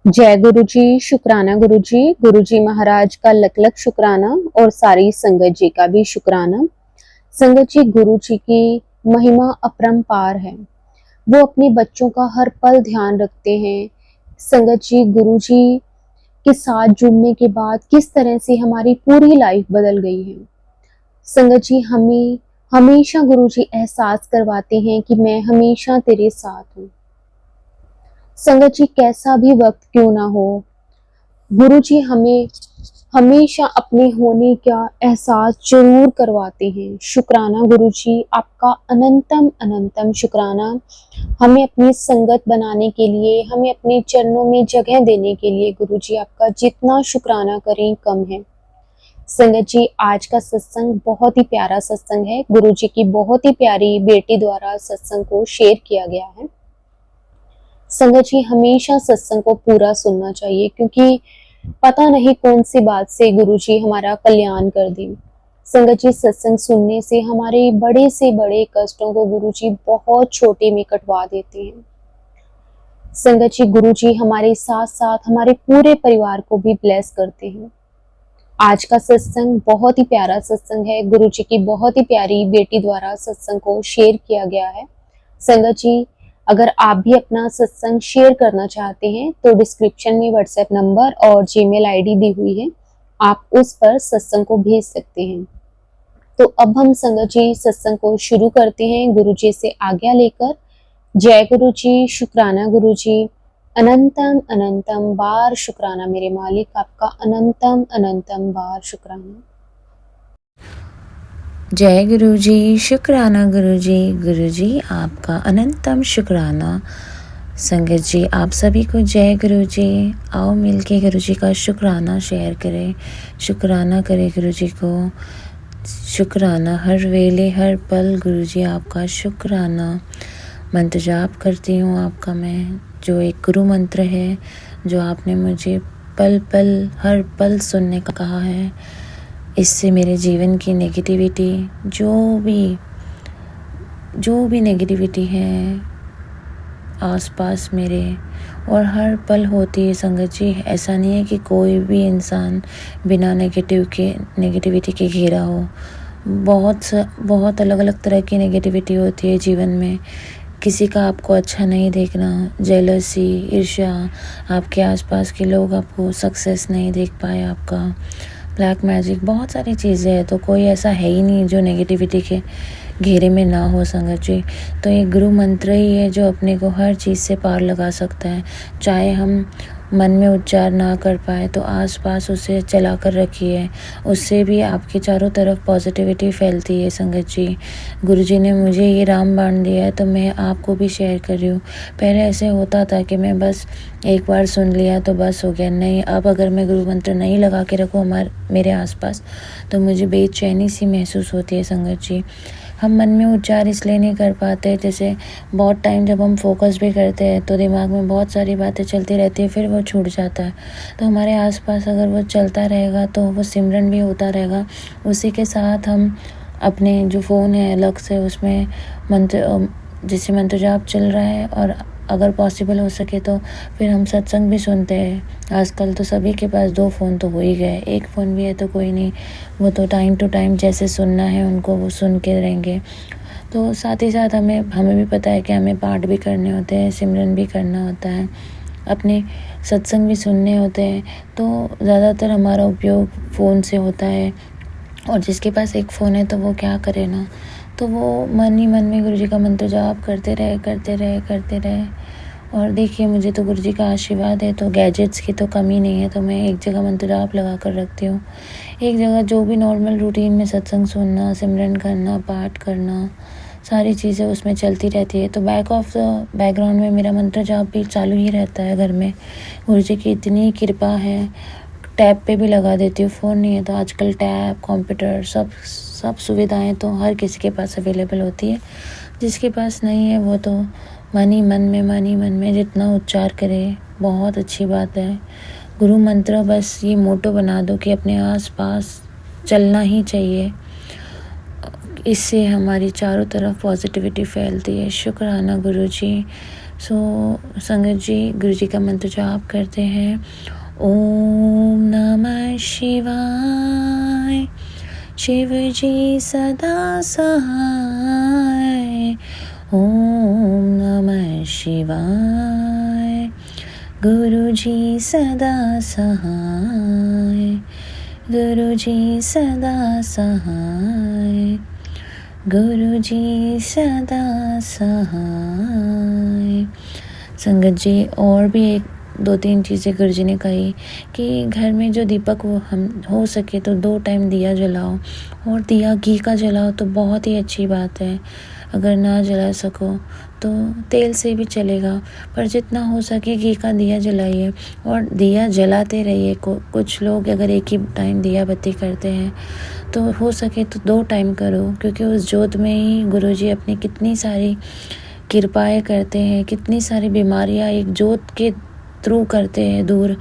जय गुरु जी, शुक्राना गुरु जी महाराज का लख लख शुक्राना और सारी संगत जी का भी शुक्राना। संगत जी, गुरु जी की महिमा अपरंपार है। वो अपने बच्चों का हर पल ध्यान रखते हैं। संगत जी, गुरु जी के साथ जुड़ने के बाद किस तरह से हमारी पूरी लाइफ बदल गई है। संगत जी, हमें हमेशा गुरु जी एहसास करवाते हैं कि मैं हमेशा तेरे साथ हूँ। संगत जी, कैसा भी वक्त क्यों ना हो, गुरु जी हमें हमेशा अपने होने का एहसास जरूर करवाते हैं। शुक्राना गुरु जी, आपका अनंतम अनंतम शुक्राना। हमें अपनी संगत बनाने के लिए, हमें अपने चरणों में जगह देने के लिए गुरु जी आपका जितना शुक्राना करें कम है। संगत जी, आज का सत्संग बहुत ही प्यारा सत्संग है। गुरु जी की बहुत ही प्यारी बेटी द्वारा सत्संग को शेयर किया गया है। संगत जी, हमेशा सत्संग को पूरा सुनना चाहिए, क्योंकि पता नहीं कौन सी बात से गुरु जी हमारा कल्याण कर दें। संगत जी, सत्संग सुनने से हमारे बड़े से बड़े कष्टों को गुरु जी बहुत छोटे में कटवा देते हैं। संगत जी, गुरु जी हमारे साथ साथ हमारे पूरे परिवार को भी ब्लेस करते हैं। आज का सत्संग बहुत ही प्यारा सत्संग है। गुरु जी की बहुत ही प्यारी बेटी द्वारा सत्संग को शेयर किया गया है। संगत जी, अगर आप भी अपना सत्संग शेयर करना चाहते हैं तो डिस्क्रिप्शन में व्हाट्सएप नंबर और जीमेल आईडी दी हुई है, आप उस पर सत्संग को भेज सकते हैं। तो अब हम संगत जी सत्संग को शुरू करते हैं गुरु जी से आज्ञा लेकर। जय गुरु जी, शुक्राना गुरु जी, अनंतम अनंतम बार शुक्राना मेरे मालिक, आपका अनंतम अनंतम बार शुक्राना। जय गुरु जी, शुक्राना गुरु जी आपका अनंतम शुक्राना। संगत जी, आप सभी को जय गुरु जी। आओ मिलके गुरु जी का शुक्राना शेयर करें, शुक्राना करें गुरु जी को। शुक्राना हर वेले हर पल गुरु जी आपका शुक्राना। मंत्र जाप करती हूँ आपका मैं, जो एक गुरु मंत्र है जो आपने मुझे पल पल हर पल सुनने का कहा है। इससे मेरे जीवन की नेगेटिविटी, जो भी नेगेटिविटी है आसपास मेरे और हर पल होती है संगत जी। ऐसा नहीं है कि कोई भी इंसान बिना नेगेटिविटी के घिरा हो। बहुत अलग अलग तरह की नेगेटिविटी होती है जीवन में। किसी का आपको अच्छा नहीं देखना, जेलसी, ईर्ष्या, आपके आसपास के लोग आपको सक्सेस नहीं देख पाए, आपका ब्लैक मैजिक, बहुत सारी चीज़ें हैं। तो कोई ऐसा है ही नहीं जो नेगेटिविटी के घेरे में ना हो संगत जी। तो ये गुरु मंत्र ही है जो अपने को हर चीज़ से पार लगा सकता है। चाहे हम मन में उच्चार ना कर पाए तो आसपास उसे चला कर रखिए, उससे भी आपके चारों तरफ पॉजिटिविटी फैलती है संगत जी। गुरुजी ने मुझे ये रामबाण दिया है तो मैं आपको भी शेयर कर रही हूँ। पहले ऐसे होता था कि मैं बस एक बार सुन लिया तो बस हो गया, नहीं, अब अगर मैं गुरु मंत्र नहीं लगा के रखूँ मेरे आसपास तो मुझे बेचैनी सी महसूस होती है संगत जी। हम मन में उच्चार इसलिए नहीं कर पाते, जैसे बहुत टाइम जब हम फोकस भी करते हैं तो दिमाग में बहुत सारी बातें चलती रहती है, फिर वो छूट जाता है। तो हमारे आसपास अगर वो चलता रहेगा तो वो सिमरन भी होता रहेगा। उसी के साथ हम अपने जो फ़ोन है अलग से उसमें मंत्र, जैसे मंत्र जाप चल रहा है, और अगर पॉसिबल हो सके तो फिर हम सत्संग भी सुनते हैं। आजकल तो सभी के पास 2 फ़ोन तो हो ही गए, एक फ़ोन भी है तो कोई नहीं, वो तो टाइम टू टाइम जैसे सुनना है उनको वो सुन के रहेंगे। तो साथ ही साथ हमें भी पता है कि हमें पाठ भी करने होते हैं, सिमरन भी करना होता है, अपने सत्संग भी सुनने होते हैं। तो ज़्यादातर हमारा उपयोग फ़ोन से होता है, और जिसके पास एक फ़ोन है तो वो क्या करे ना, तो वो मन ही मन में गुरु जी का मंत्र जाप करते रहे। और देखिए, मुझे तो गुरु जी का आशीर्वाद है तो गैजेट्स की तो कमी नहीं है। तो मैं एक जगह मंत्र जाप लगा कर रखती हूँ, एक जगह जो भी नॉर्मल रूटीन में सत्संग सुनना, सिमरन करना, पाठ करना, सारी चीज़ें उसमें चलती रहती है। तो बैकग्राउंड में मेरा मंत्र जाप भी चालू ही रहता है घर में। गुरु जी की इतनी कृपा है। टैब पे भी लगा देती हूँ, फ़ोन नहीं है तो आजकल टैब, कंप्यूटर, सब सुविधाएं तो हर किसी के पास अवेलेबल होती है। जिसके पास नहीं है वो तो मन ही मन में जितना उच्चार करे बहुत अच्छी बात है। गुरु मंत्र बस ये मोटो बना दो कि अपने आसपास चलना ही चाहिए, इससे हमारी चारों तरफ पॉजिटिविटी फैलती है। शुक्राना गुरु जी। सो संगत जी गुरु जी का मंत्र जाप करते हैं। ओम नमः शिवाय। शिव जी सदा सहाय। ओम नमः शिवाय। गुरु जी सदा सहाय। गुरु जी सदा सहाय। गुरु जी सदा सहाय। संगत जी और भी एक दो तीन चीज़ें गुरु जी ने कही कि घर में जो दीपक वो हम हो सके तो 2 टाइम दिया जलाओ, और दिया घी का जलाओ तो बहुत ही अच्छी बात है। अगर ना जला सको तो तेल से भी चलेगा, पर जितना हो सके घी का दिया जलाइए और दिया जलाते रहिए। कुछ लोग अगर एक ही टाइम दिया बत्ती करते हैं तो हो सके तो 2 टाइम करो, क्योंकि उस जोत में ही गुरु जी अपनी कितनी सारी कृपाएं करते हैं, कितनी सारी बीमारियां एक जोत के थ्रू करते हैं दूर।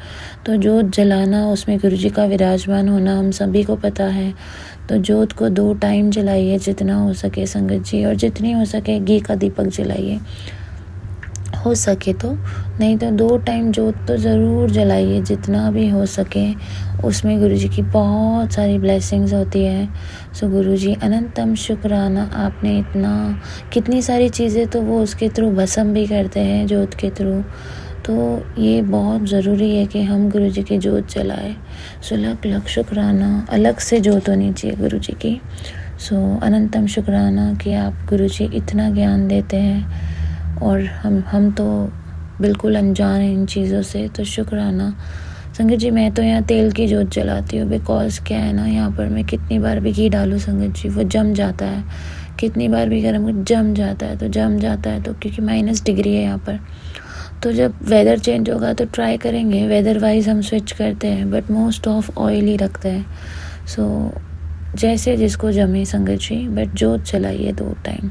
तो जोत जलाना, उसमें गुरु जी का विराजमान होना हम सभी को पता है। तो जोत को 2 टाइम जलाइए जितना हो सके संगत जी, और जितनी हो सके घी का दीपक जलाइए हो सके तो, नहीं तो 2 टाइम जोत तो ज़रूर जलाइए जितना भी हो सके। उसमें गुरु जी की बहुत सारी ब्लेसिंग्स होती है। सो गुरु जी अनंतम शुक्राना, आपने इतना कितनी सारी चीज़ें तो वो उसके थ्रू भस्म भी करते हैं जोत के थ्रू। तो ये बहुत ज़रूरी है कि हम गुरु जी की जोत जलाएं। सो लख लख शुक्राना, अलग से जोत होनी चाहिए गुरु जी की। सो अनंतम शुक्राना कि आप गुरु जी इतना ज्ञान देते हैं और हम तो बिल्कुल अनजान हैं इन चीज़ों से। तो शुक्राना संगत जी। मैं तो यहाँ तेल की जोत जलाती हूँ, बिकॉज क्या है ना, यहाँ पर मैं कितनी बार भी घी डालूँ संगत जी वो जम जाता है, कितनी बार भी गर्म जम जाता है। तो जम जाता है तो क्योंकि -डिग्री है यहाँ पर, तो जब वेदर चेंज होगा तो ट्राई करेंगे, वेदर वाइज हम स्विच करते हैं, बट मोस्ट ऑफ ऑयल ही रखते हैं। सो जैसे जिसको जमे संगत जी, बट जोत चलाइए 2 टाइम।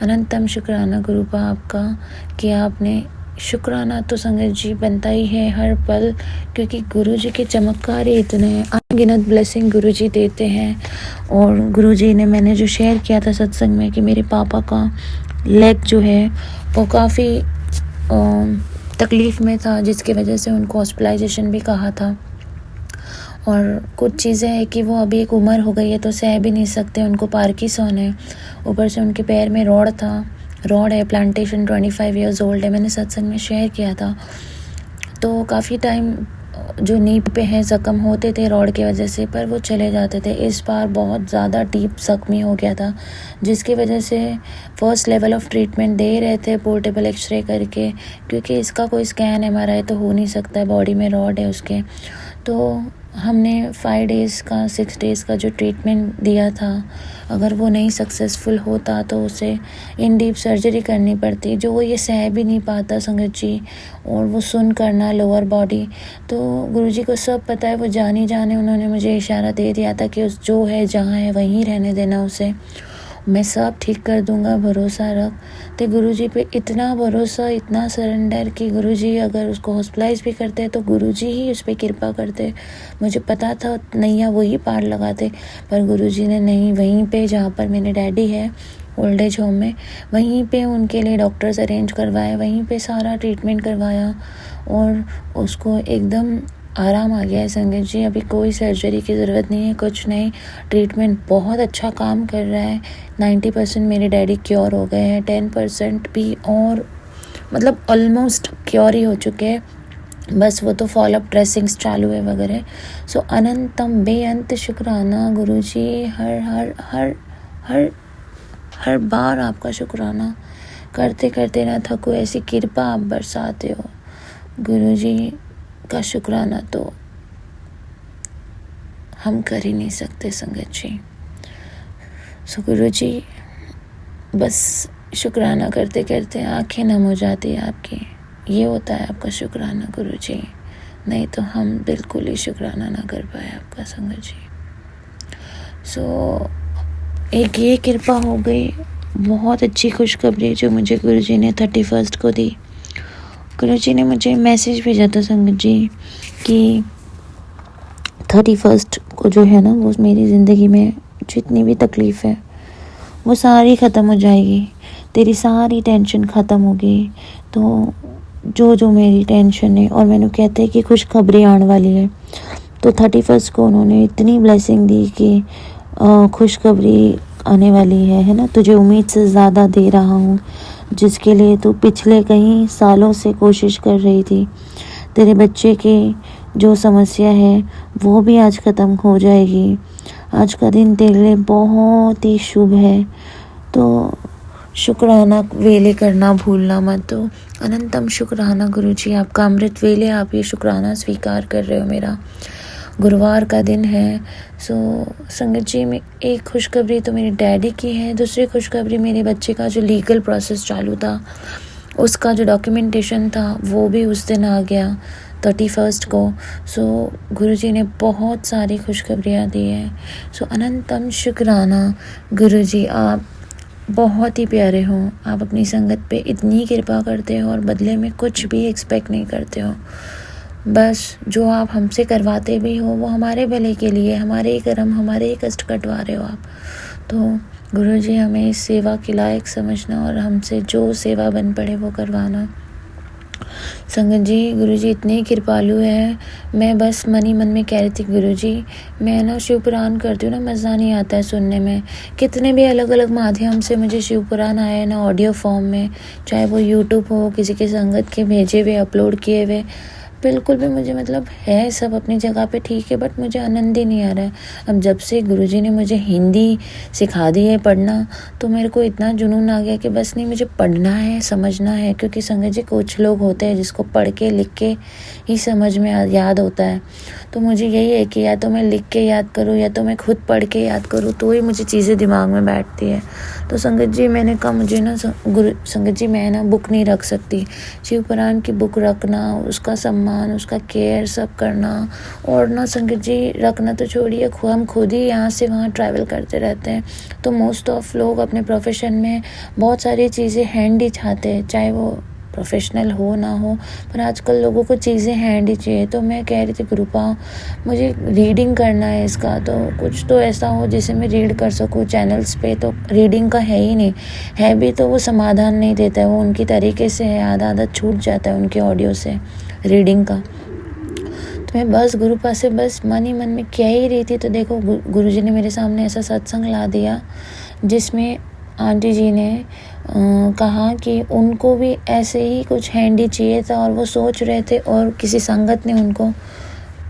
अनंतम शुक्राना गुरुपा आपका कि आपने, शुक्राना तो संगत जी बनता ही है हर पल, क्योंकि गुरु जी के चमत्कार ही इतने हैं, अनगिनत ब्लेसिंग गुरु जी देते हैं। और गुरु जी ने, मैंने जो शेयर किया था सत्संग में कि मेरे पापा का लेग जो है वो काफ़ी तकलीफ़ में था, जिसकी वजह से उनको हॉस्पिटलाइजेशन भी कहा था। और कुछ चीज़ें हैं कि वो अभी एक उम्र हो गई है तो सह भी नहीं सकते, उनको पार्किंसन है, ऊपर से उनके पैर में रॉड है, प्लांटेशन 25 ईयर्स ओल्ड है, मैंने सत्संग में शेयर किया था। तो काफ़ी टाइम जो नी पे हैं ज़ख्म होते थे रॉड की वजह से, पर वो चले जाते थे। इस बार बहुत ज़्यादा डीप ज़ख्मी हो गया था, जिसकी वजह से फर्स्ट लेवल ऑफ ट्रीटमेंट दे रहे थे पोर्टेबल एक्सरे करके, क्योंकि इसका कोई स्कैन MRI तो हो नहीं सकता है, बॉडी में रॉड है उसके। तो हमने 5 डेज़ का 6 डेज़ का जो ट्रीटमेंट दिया था, अगर वो नहीं सक्सेसफुल होता तो उसे इन डीप सर्जरी करनी पड़ती, जो वो ये सह भी नहीं पाता संगत जी, और वो सुन करना लोअर बॉडी। तो गुरुजी को सब पता है, वो जाने उन्होंने मुझे इशारा दे दिया था कि उस जो है जहाँ है वहीं रहने देना उसे, मैं सब ठीक कर दूंगा, भरोसा रख। तो गुरुजी पे इतना भरोसा, इतना सरेंडर कि गुरुजी अगर उसको हॉस्पिटलाइज भी करते तो गुरुजी ही उस पर कृपा करते। मुझे पता था नैया वही पार लगाते, पर गुरुजी ने नहीं, वहीं पे जहाँ पर मेरे डैडी है ओल्ड एज होम में, वहीं पे उनके लिए डॉक्टर्स अरेंज करवाए, वहीं पे सारा ट्रीटमेंट करवाया और उसको एकदम आराम आ गया है संगत जी। अभी कोई सर्जरी की ज़रूरत नहीं है, कुछ नहीं, ट्रीटमेंट बहुत अच्छा काम कर रहा है। 90% मेरे डैडी क्योर हो गए हैं, 10% भी और मतलब ऑलमोस्ट क्योर ही हो चुके हैं, बस वो तो फॉलोअप ड्रेसिंग्स चालू है वगैरह। सो अनंतम बेअंत शुक्राना गुरुजी, हर हर हर हर हर बार आपका शुक्राना करते करते ना थको, ऐसी कृपा आप बरसाते हो गुरुजी का शुक्राना तो हम कर ही नहीं सकते संगत जी। सो गुरु जी बस शुक्राना करते करते आंखें नम हो जाती है आपकी, ये होता है आपका शुक्राना गुरु जी, नहीं तो हम बिल्कुल ही शुक्राना ना कर पाए आपका संगत जी। सो एक ये कृपा हो गई, बहुत अच्छी खुशखबरी जो मुझे गुरु जी ने 31 को दी। गुरु जी ने मुझे मैसेज भेजा था संगत जी कि 31 को जो है ना, वो मेरी ज़िंदगी में जितनी भी तकलीफ़ है वो सारी ख़त्म हो जाएगी, तेरी सारी टेंशन ख़त्म होगी, तो जो जो मेरी टेंशन है, और मैंने कहते हैं कि खुशखबरी आने वाली है। तो 31 को उन्होंने इतनी ब्लेसिंग दी कि खुशखबरी आने वाली है ना। तुझे उम्मीद से ज़्यादा दे रहा हूँ, जिसके लिए तू पिछले कई सालों से कोशिश कर रही थी। तेरे बच्चे की जो समस्या है वो भी आज ख़त्म हो जाएगी। आज का दिन तेरे लिए बहुत ही शुभ है, तो शुक्राना वेले करना भूलना मत। तो अनंतम शुक्राना गुरुजी, आपका अमृत वेले आप ये शुक्राना स्वीकार कर रहे हो मेरा। गुरुवार का दिन है। सो संगत जी, में एक खुशखबरी तो मेरे डैडी की है, दूसरी खुशखबरी मेरे बच्चे का जो लीगल प्रोसेस चालू था उसका जो डॉक्यूमेंटेशन था वो भी उस दिन आ गया 31 को। सो गुरुजी ने बहुत सारी खुशखबरियाँ दी हैं। सो अनंतम शुक्राना गुरुजी, आप बहुत ही प्यारे हो। आप अपनी संगत पे इतनी कृपा करते हो और बदले में कुछ भी एक्सपेक्ट नहीं करते हो। बस जो आप हमसे करवाते भी हो वो हमारे भले के लिए, हमारे ही कर्म, हमारे ही कष्ट कटवा रहे हो आप। तो गुरुजी, हमें इस सेवा के लायक समझना और हमसे जो सेवा बन पड़े वो करवाना। संगत जी, गुरुजी इतने कृपालु है। मैं बस मन ही मन में कह रही थी गुरुजी, मैं ना शिव पुराण करती हूँ ना, मज़ा नहीं आता है सुनने में। कितने भी अलग अलग माध्यम से मुझे शिव पुराण आए ना, ऑडियो फॉर्म में, चाहे वो यूट्यूब हो, किसी के संगत के भेजे हुए, अपलोड किए हुए, बिल्कुल भी मुझे मतलब है सब अपनी जगह पे ठीक है, बट मुझे आनंद ही नहीं आ रहा है। अब जब से गुरुजी ने मुझे हिंदी सिखा दी है पढ़ना, तो मेरे को इतना जुनून आ गया कि बस नहीं, मुझे पढ़ना है, समझना है। क्योंकि संगत जी, कुछ लोग होते हैं जिसको पढ़ के लिख के ही समझ में याद होता है। तो मुझे यही है कि या तो मैं लिख के याद करूँ या तो मैं खुद पढ़ के याद करूँ, तो ही मुझे चीज़ें दिमाग में बैठती है। तो संगत जी, मैंने कहा मुझे ना संगत जी, मैं ना बुक नहीं रख सकती। शिव पुराण की बुक रखना, उसका सम्मान, उसका केयर सब करना, और ना संगत जी रखना तो छोड़िए, हम खुद ही यहाँ से वहाँ ट्रैवल करते रहते हैं। तो मोस्ट ऑफ लोग अपने प्रोफेशन में बहुत सारी चीज़ें हैंडी चाहते हैं, चाहे वो प्रोफेशनल हो ना हो, पर आजकल लोगों को चीज़ें हैंडी चाहिए। तो मैं कह रही थी गुरुपा, मुझे रीडिंग करना है इसका, तो कुछ तो ऐसा हो जिसे मैं रीड कर सकूँ चैनल्स पे। तो रीडिंग का है ही नहीं, है भी तो वो समाधान नहीं देता है, वो उनकी तरीके से है, आधा छूट जाता है उनके ऑडियो से रीडिंग का। तो मैं बस गुरुपा से बस मन ही मन में कह ही रही थी, तो देखो गुरुजी ने मेरे सामने ऐसा सत्संग ला दिया जिसमें आंटी जी ने कहा कि उनको भी ऐसे ही कुछ हैंडी चाहिए था, और वो सोच रहे थे, और किसी संगत ने उनको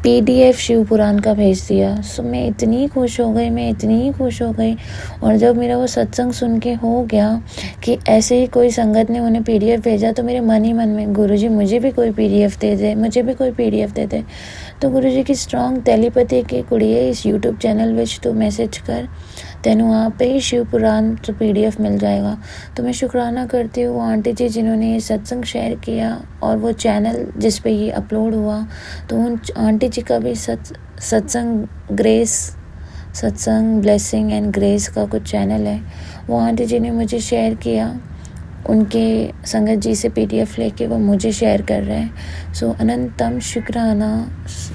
PDF शिव पुराण का भेज दिया। सो मैं इतनी खुश हो गई, मैं इतनी खुश हो गई। और जब मेरा वो सत्संग सुन के हो गया कि ऐसे ही कोई संगत ने उन्हें PDF भेजा, तो मेरे मन ही मन में गुरुजी मुझे भी कोई PDF दे दे, मुझे भी कोई PDF दे दे। तो गुरुजी की स्ट्रॉन्ग टेलीपैथी की कुड़िए, इस यूट्यूब चैनल विच तू मैसेज कर, तेनू वहाँ पे ही शिव पुराण तो PDF मिल जाएगा। तो मैं शुक्राना करती हूँ आंटी जी जिन्होंने ये सत्संग शेयर किया, और वो चैनल जिस पे ये अपलोड हुआ, तो उन आंटी जी का भी सत्संग ग्रेस, सत्संग ब्लेसिंग एंड ग्रेस का कुछ चैनल है, वो आंटी जी ने मुझे शेयर किया। उनके संगत जी से PDF लेके वो मुझे शेयर कर रहे हैं। सो अनंतम शुक्राना,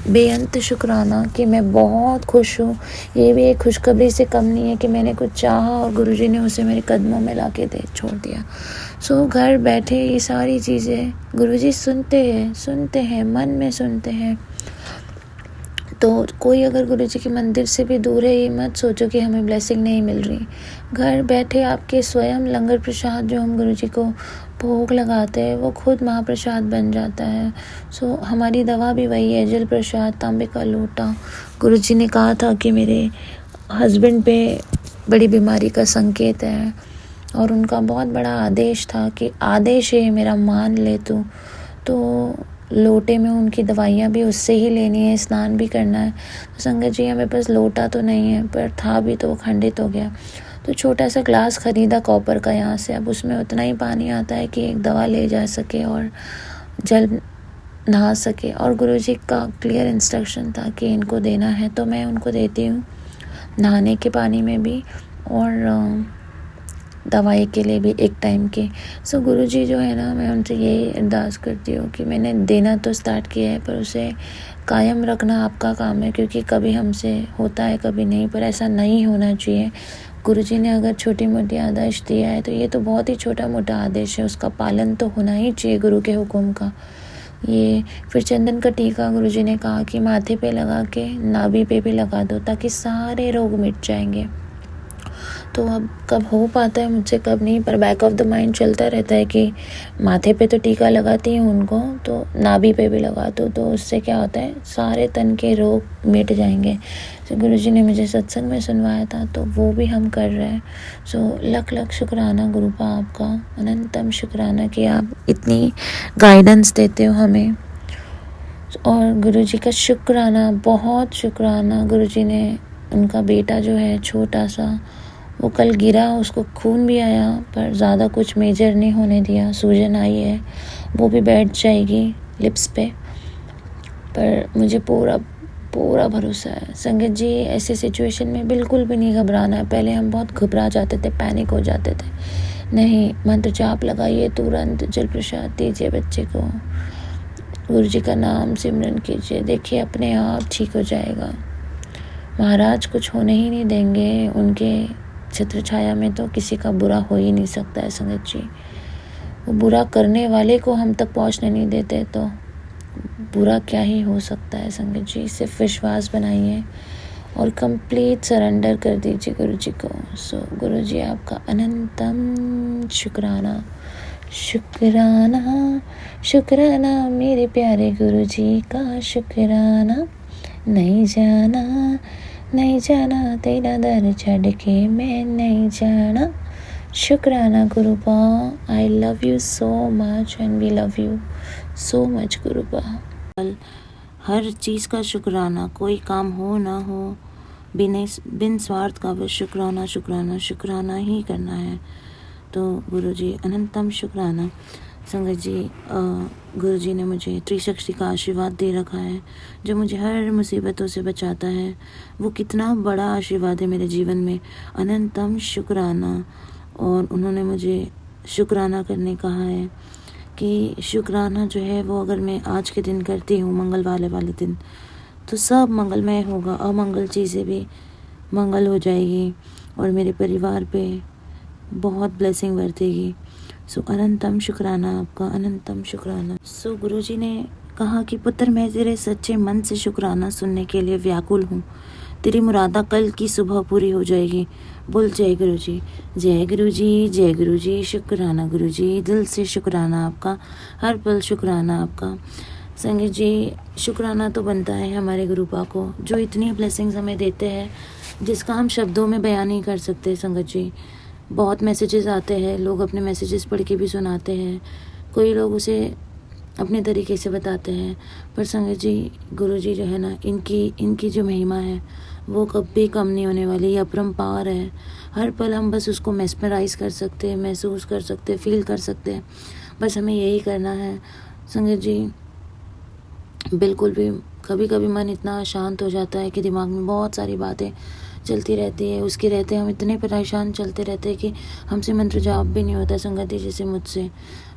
बेअंत शुक्राना कि मैं बहुत खुश हूँ। ये भी एक खुशखबरी से कम नहीं है कि मैंने कुछ चाहा और गुरुजी ने उसे मेरे कदमों में लाके दे छोड़ दिया। सो घर बैठे ये सारी चीज़ें गुरुजी सुनते हैं, मन में सुनते हैं। तो कोई अगर गुरुजी के मंदिर से भी दूर है, ये मत सोचो कि हमें ब्लेसिंग नहीं मिल रही। घर बैठे आपके स्वयं लंगर प्रसाद जो हम गुरुजी को भोग लगाते हैं, वो खुद महाप्रसाद बन जाता है। सो हमारी दवा भी वही है, जल प्रसाद, तांबे का लोटा। गुरुजी ने कहा था कि मेरे हस्बैंड पे बड़ी बीमारी का संकेत है, और उनका बहुत बड़ा आदेश था कि आदेश है मेरा, मान ले तू। तो लोटे में उनकी दवाइयाँ भी उससे ही लेनी है, स्नान भी करना है। तो संगत जी, हमें पास लोटा तो नहीं है, पर था भी तो वो खंडित हो गया। तो छोटा सा ग्लास खरीदा कॉपर का यहाँ से, अब उसमें उतना ही पानी आता है कि एक दवा ले जा सके और जल नहा सके। और गुरुजी का क्लियर इंस्ट्रक्शन था कि इनको देना है, तो मैं उनको देती हूँ नहाने के पानी में भी, और दवाई के लिए भी एक टाइम की। सो गुरुजी जो है ना, मैं उनसे यही अरदास करती हूँ कि मैंने देना तो स्टार्ट किया है, पर उसे कायम रखना आपका काम है, क्योंकि कभी हमसे होता है कभी नहीं, पर ऐसा नहीं होना चाहिए। गुरुजी ने अगर छोटी मोटी आदेश दिया है तो ये तो बहुत ही छोटा मोटा आदेश है, उसका पालन तो होना ही चाहिए गुरु के हुक्म का। ये फिर चंदन का टीका गुरुजी ने कहा कि माथे पे लगा के नाभि पे भी लगा दो, ताकि सारे रोग मिट जाएंगे। तो अब कब हो पाता है मुझसे, कब नहीं, पर बैक ऑफ द माइंड चलता रहता है कि माथे पे तो टीका लगाती हूँ उनको, तो नाभि पे भी लगा दो, तो उससे क्या होता है, सारे तन के रोग मिट जाएंगे। तो गुरुजी ने मुझे सत्संग में सुनवाया था, तो वो भी हम कर रहे हैं। सो लख लख शुक्राना गुरुपा आपका, अनंतम शुक्राना कि आप इतनी गाइडेंस देते हो हमें। और गुरुजी का शुक्राना, बहुत शुक्राना। गुरुजी ने, उनका बेटा जो है छोटा सा, वो कल गिरा, उसको खून भी आया, पर ज़्यादा कुछ मेजर नहीं होने दिया। सूजन आई है, वो भी बैठ जाएगी लिप्स पे, पर मुझे पूरा पूरा भरोसा है। संगत जी, ऐसे सिचुएशन में बिल्कुल भी नहीं घबराना है। पहले हम बहुत घबरा जाते थे, पैनिक हो जाते थे। नहीं, मंत्र जाप लगाइए, तुरंत जल प्रसाद दीजिए बच्चे को, गुरुजी का नाम सिमरन कीजिए, देखिए अपने आप ठीक हो जाएगा। महाराज कुछ होने ही नहीं देंगे, उनके छत्र छाया में तो किसी का बुरा हो ही नहीं सकता है संगत जी। वो बुरा करने वाले को हम तक पहुंचने नहीं देते, तो बुरा क्या ही हो सकता है संगत जी। सिर्फ विश्वास बनाइए और कंप्लीट सरेंडर कर दीजिए गुरुजी को। सो गुरुजी आपका अनंतम शुक्राना, शुक्राना शुक्राना, मेरे प्यारे गुरुजी का शुक्राना। नहीं जाना तेरा दर छड़ के मैं नहीं जाना। शुक्राना Gurupa, I love you so much and we love you so much Gurupa. हर चीज़ का शुक्राना, कोई काम हो ना हो, बिन स्वार्थ का बस शुक्राना शुक्राना शुक्राना ही करना है। तो गुरुजी अनंतम शुक्राना। संगत जी, गुरुजी ने मुझे त्रिशक्ति का आशीर्वाद दे रखा है, जो मुझे हर मुसीबतों से बचाता है। वो कितना बड़ा आशीर्वाद है मेरे जीवन में, अनंतम शुक्राना। और उन्होंने मुझे शुक्राना करने कहा है कि शुक्राना जो है वो अगर मैं आज के दिन करती हूँ, मंगलवार वाले दिन, तो सब मंगलमय होगा, अमंगल चीज़ें भी मंगल हो जाएगी और मेरे परिवार पे बहुत ब्लेसिंग बरतेगी। सो अनंतम शुक्राना आपका, अनंतम शुक्राना। सो गुरुजी ने कहा कि पुत्र, मैं तेरे सच्चे मन से शुक्राना सुनने के लिए व्याकुल हूँ। तेरी मुरादा कल की सुबह पूरी हो जाएगी। बोल जय गुरुजी, जय गुरुजी, जय गुरुजी। शुक्राना गुरुजी, दिल से शुक्राना आपका, हर पल शुक्राना आपका। संगत जी, शुक्राना तो बनता है हमारे गुरुपा को, जो इतनी ब्लेसिंग्स हमें देते हैं जिसका हम शब्दों में बयान नहीं कर सकते। संगत जी, बहुत मैसेजेस आते हैं, लोग अपने मैसेजेस पढ़ के भी सुनाते हैं, कोई लोग उसे अपने तरीके से बताते हैं, पर संगत जी, गुरुजी जो है ना, इनकी जो महिमा है वो कभी कम नहीं होने वाली। ये अपरंपार है। हर पल हम बस उसको मेस्मराइज कर सकते हैं, महसूस कर सकते हैं, फील कर सकते हैं। बस हमें यही करना है संगत जी। बिल्कुल भी कभी कभी मन इतना शांत हो जाता है कि दिमाग में बहुत सारी बातें चलती रहती है, उसके रहते हम इतने परेशान चलते रहते हैं कि हमसे मंत्र जाप भी नहीं होता। संगति जैसे मुझसे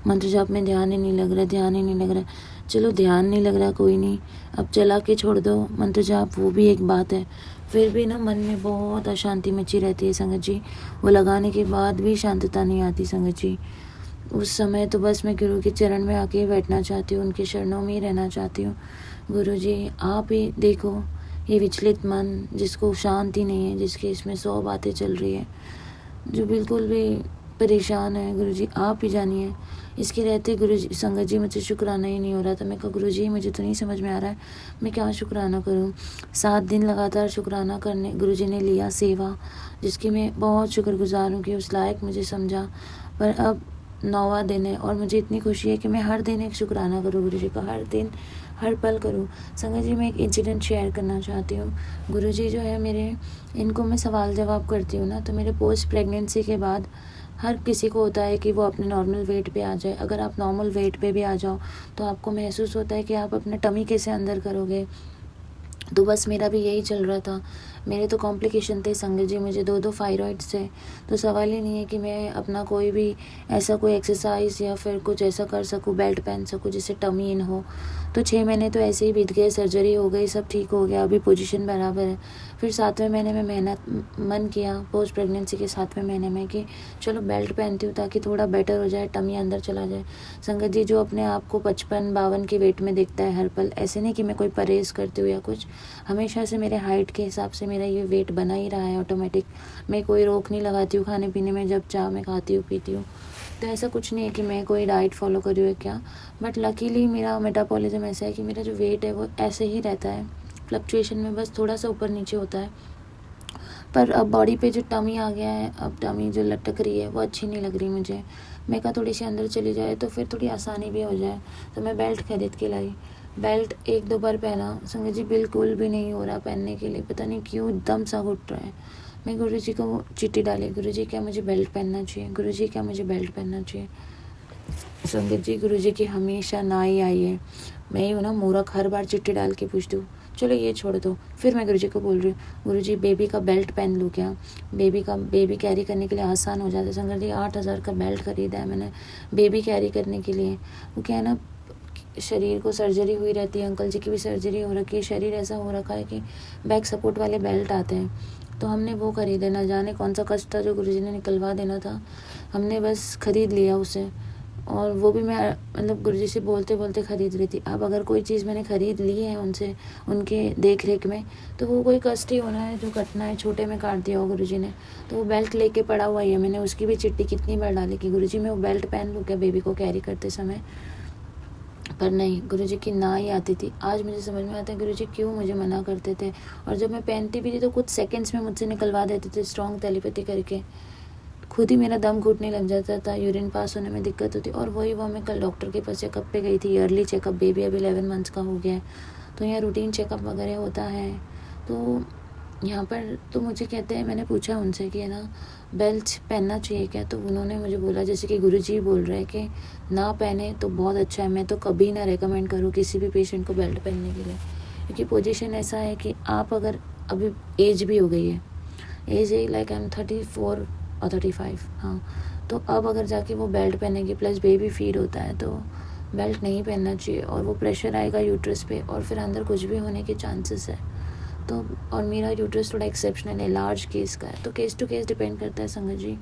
मंत्र जाप में ध्यान ही नहीं लग रहा। चलो ध्यान नहीं लग रहा, कोई नहीं, अब चला के छोड़ दो मंत्र जाप, वो भी एक बात है। फिर भी ना मन में बहुत अशांति मची रहती है संगत जी। वो लगाने के बाद भी शांतता नहीं आती संगत जी। उस समय तो बस मैं गुरु के चरण में आके बैठना चाहती हूँ, उनके चरणों में ही रहना चाहती हूँ। गुरु जी, आप ही देखो ये विचलित मन, जिसको शांति नहीं है, जिसके इसमें 100 बातें चल रही है, जो बिल्कुल भी परेशान है, गुरु जी आप ही जानिए। इसके रहते गुरु जी, संगत जी, मुझे शुक्राना ही नहीं हो रहा था। मैं कहा गुरु जी, मुझे तो नहीं समझ में आ रहा है, मैं क्या शुक्राना करूं। 7 दिन लगातार शुक्राना करने गुरु जी ने लिया सेवा, जिसकी मैं बहुत शुक्रगुजार हूँ कि उस लायक मुझे समझा। पर अब 9वां दिन है और मुझे इतनी खुशी है कि मैं हर दिन एक शुक्राना करूँ गुरु जी का, हर दिन हर पल करूँ। संगत जी, मैं एक इंसिडेंट शेयर करना चाहती हूँ। गुरुजी जो है मेरे, इनको मैं सवाल जवाब करती हूँ ना, तो मेरे पोस्ट प्रेगनेंसी के बाद हर किसी को होता है कि वो अपने नॉर्मल वेट पे आ जाए। अगर आप नॉर्मल वेट पे भी आ जाओ तो आपको महसूस होता है कि आप अपने टमी कैसे अंदर करोगे, तो बस मेरा भी यही चल रहा था। मेरे तो कॉम्प्लिकेशन थे संगत जी, मुझे 2 फाइरॉइड्स थे। तो सवाल ही नहीं है कि मैं अपना कोई भी ऐसा कोई एक्सरसाइज या फिर कुछ ऐसा कर सकूँ, बेल्ट पहन सकूँ जिससे टमी इन हो। तो 6 महीने तो ऐसे ही बीत गए, सर्जरी हो गई, सब ठीक हो गया, अभी पोजीशन बराबर है। फिर 7वें महीने में मन किया पोस्ट प्रेगनेंसी के 7वें महीने में कि चलो बेल्ट पहनती हूँ ताकि थोड़ा बेटर हो जाए, टमी अंदर चला जाए। संगत जी, जो अपने आप को 55-52 के वेट में दिखता है हर पल, ऐसे नहीं कि मैं कोई परहेज करती हूँ या कुछ, हमेशा से मेरे हाइट के हिसाब से मेरा ये वेट बना ही रहा है ऑटोमेटिक। मैं कोई रोक नहीं लगाती हूँ खाने पीने में, जब चाह मैं खाती हूँ पीती हूँ। तो ऐसा कुछ नहीं है कि मैं कोई डाइट फॉलो कर रही हूँ क्या, बट लकीली मेरा मेटाबॉलिज्म ऐसा है कि मेरा जो वेट है वो ऐसे ही रहता है, फ्लक्चुएशन में बस थोड़ा सा ऊपर नीचे होता है। पर अब बॉडी पे जो टमी आ गया है, अब टमी जो लटक रही है वो अच्छी नहीं लग रही मुझे। मैं कहा थोड़ी सी अंदर चली जाए तो फिर थोड़ी आसानी भी हो जाए, तो मैं बेल्ट खरीद के लाई। बेल्ट 1-2 बार पहना संगत जी, बिल्कुल भी नहीं हो रहा पहनने के लिए, पता नहीं क्यों दम सा घुट रहा है। मैं गुरुजी को चिट्ठी डाली, गुरुजी क्या मुझे बेल्ट पहनना चाहिए, गुरुजी क्या मुझे बेल्ट पहनना चाहिए। संगत जी, गुरुजी की हमेशा ना ही आई है। मैं ही हूँ ना मूर्ख, हर बार चिट्ठी डाल के पूछती हूँ। चलो ये छोड़ दो, फिर मैं गुरुजी को बोल रही हूँ, गुरुजी बेबी का बेल्ट पहन लूँ क्या, बेबी कैरी करने के लिए आसान हो जाता है। संगत जी, 8,000 का बेल्ट खरीदा है मैंने बेबी कैरी करने के लिए। वो क्या है ना, शरीर को सर्जरी हुई रहती है, अंकल जी की भी सर्जरी हो रखी है, शरीर ऐसा हो रखा है कि बैक सपोर्ट वाले बेल्ट आते हैं, तो हमने वो खरीदे। ना जाने कौन सा कष्ट था जो गुरुजी ने निकलवा देना था, हमने बस खरीद लिया उसे। और वो भी मैं मतलब गुरुजी से बोलते बोलते ख़रीद रही थी। अब अगर कोई चीज़ मैंने ख़रीद ली है उनसे, उनके देख रेख में, तो वो कोई कष्ट ही होना है जो कटना है, छोटे में काट दिया हो गुरुजी ने। तो वो बेल्ट लेके पड़ा हुआ ही है, मैंने उसकी भी चिट्ठी कितनी बार डाली कि गुरुजी मैं वो बेल्ट पहन लूँ क्या बेबी को कैरी करते समय, पर नहीं, गुरुजी की ना ही आती थी। आज मुझे समझ में आता है गुरुजी क्यों मुझे मना करते थे, और जब मैं पहनती भी थी तो कुछ सेकंड्स में मुझसे निकलवा देते थे स्ट्रॉन्ग टेलीपैथी करके। खुद ही मेरा दम घुटने लग जाता था, यूरिन पास होने में दिक्कत होती। और वही वो मैं कल डॉक्टर के पास चेकअप पे गई थी, ईयरली चेकअप, बेबी अभी 11 मंथ्स का हो गया है, तो यहाँ रूटीन चेकअप वगैरह होता है। तो यहाँ पर तो मुझे कहते हैं, मैंने पूछा उनसे कि है ना बेल्ट पहनना चाहिए क्या, तो उन्होंने मुझे बोला जैसे कि गुरुजी बोल रहे हैं कि ना पहने तो बहुत अच्छा है। मैं तो कभी ना रेकमेंड करूँ किसी भी पेशेंट को बेल्ट पहनने के लिए, क्योंकि पोजीशन ऐसा है कि आप अगर अभी एज भी हो गई है, एज है लाइक आई एम 34 और 35, हाँ, तो अब अगर जाके वो बेल्ट पहनेंगे, प्लस बेबी फीड होता है, तो बेल्ट नहीं पहनना चाहिए, और वो प्रेशर आएगा यूट्रस पे और फिर अंदर कुछ भी होने के चांसेस है। तो और मेरा यूट्रस थोड़ा एक्सेप्शनल है, लार्ज केस का है, तो केस टू केस डिपेंड करता है संगत जी।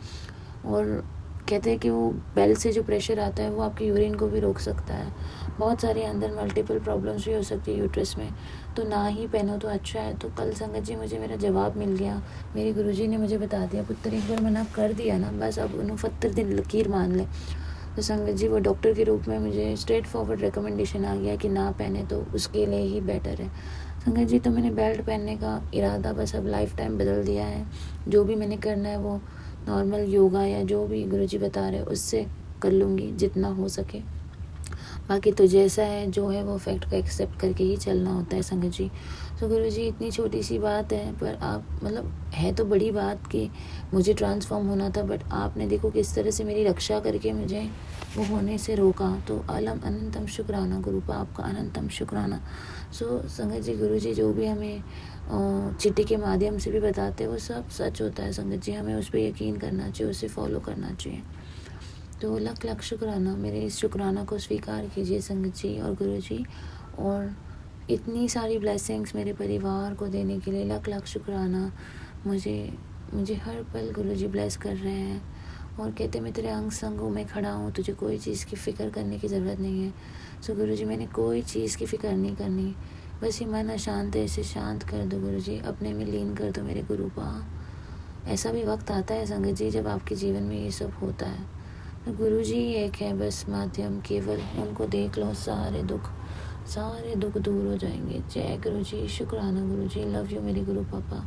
और कहते हैं कि वो बेल्ट से जो प्रेशर आता है वो आपकी यूरिन को भी रोक सकता है, बहुत सारे अंदर मल्टीपल प्रॉब्लम्स भी हो सकती है यूट्रस में, तो ना ही पहनो तो अच्छा है। तो कल संगत जी मुझे मेरा जवाब मिल गया, मेरे गुरुजी ने मुझे बता दिया, पुत्र एक बार मना कर दिया ना, बस अब उन्होंने फत्तर दिन लकीर मान ले। तो संगत जी वो डॉक्टर के रूप में मुझे स्ट्रेट फॉरवर्ड रिकमेंडेशन आ गया कि ना पहने तो उसके लिए ही बेटर है। संगत जी, तो मैंने बेल्ट पहनने का इरादा बस अब लाइफ टाइम बदल दिया है। जो भी मैंने करना है वो नॉर्मल योगा या जो भी गुरुजी बता रहे उससे कर लूँगी जितना हो सके। बाकी तो जैसा है जो है वो फैक्ट को एक्सेप्ट करके ही चलना होता है संगत जी। तो गुरुजी इतनी छोटी सी बात है, पर आप मतलब है तो बड़ी बात कि मुझे ट्रांसफॉर्म होना था, बट आपने देखो किस तरह से मेरी रक्षा करके मुझे वो होने से रोका। तो अलम अनंतम शुक्राना गुरुपा, आपका अनंतम शुक्राना। सो संगत जी, गुरुजी जो भी हमें चिट्ठी के माध्यम से भी बताते हैं वो सब सच होता है संगत जी, हमें उस पर यकीन करना चाहिए, उसे फॉलो करना चाहिए। तो लख लख शुक्राना, मेरे इस शुक्राना को स्वीकार कीजिए संगत जी और गुरु जी, और इतनी सारी ब्लेसिंग्स मेरे परिवार को देने के लिए लख लख शुक्राना। मुझे हर पल गुरु जी ब्लेस कर रहे हैं और कहते मैं तेरे अंग संगों में खड़ा हूँ, तुझे कोई चीज़ की फ़िक्र करने की ज़रूरत नहीं है। सो गुरु जी, मैंने कोई चीज़ की फ़िक्र नहीं करनी, बस ये मन अशांत है, इसे शांत कर दो गुरु जी, अपने में लीन कर दो मेरे गुरु पा। ऐसा भी वक्त आता है संगत जी जब आपके जीवन में ये सब होता है, तो गुरु जी एक है बस माध्यम, केवल उनको देख लो, सारे दुख दूर हो जाएंगे। जय गुरु जी, शुक्राना गुरु जी, लव यू मेरे गुरु पापा।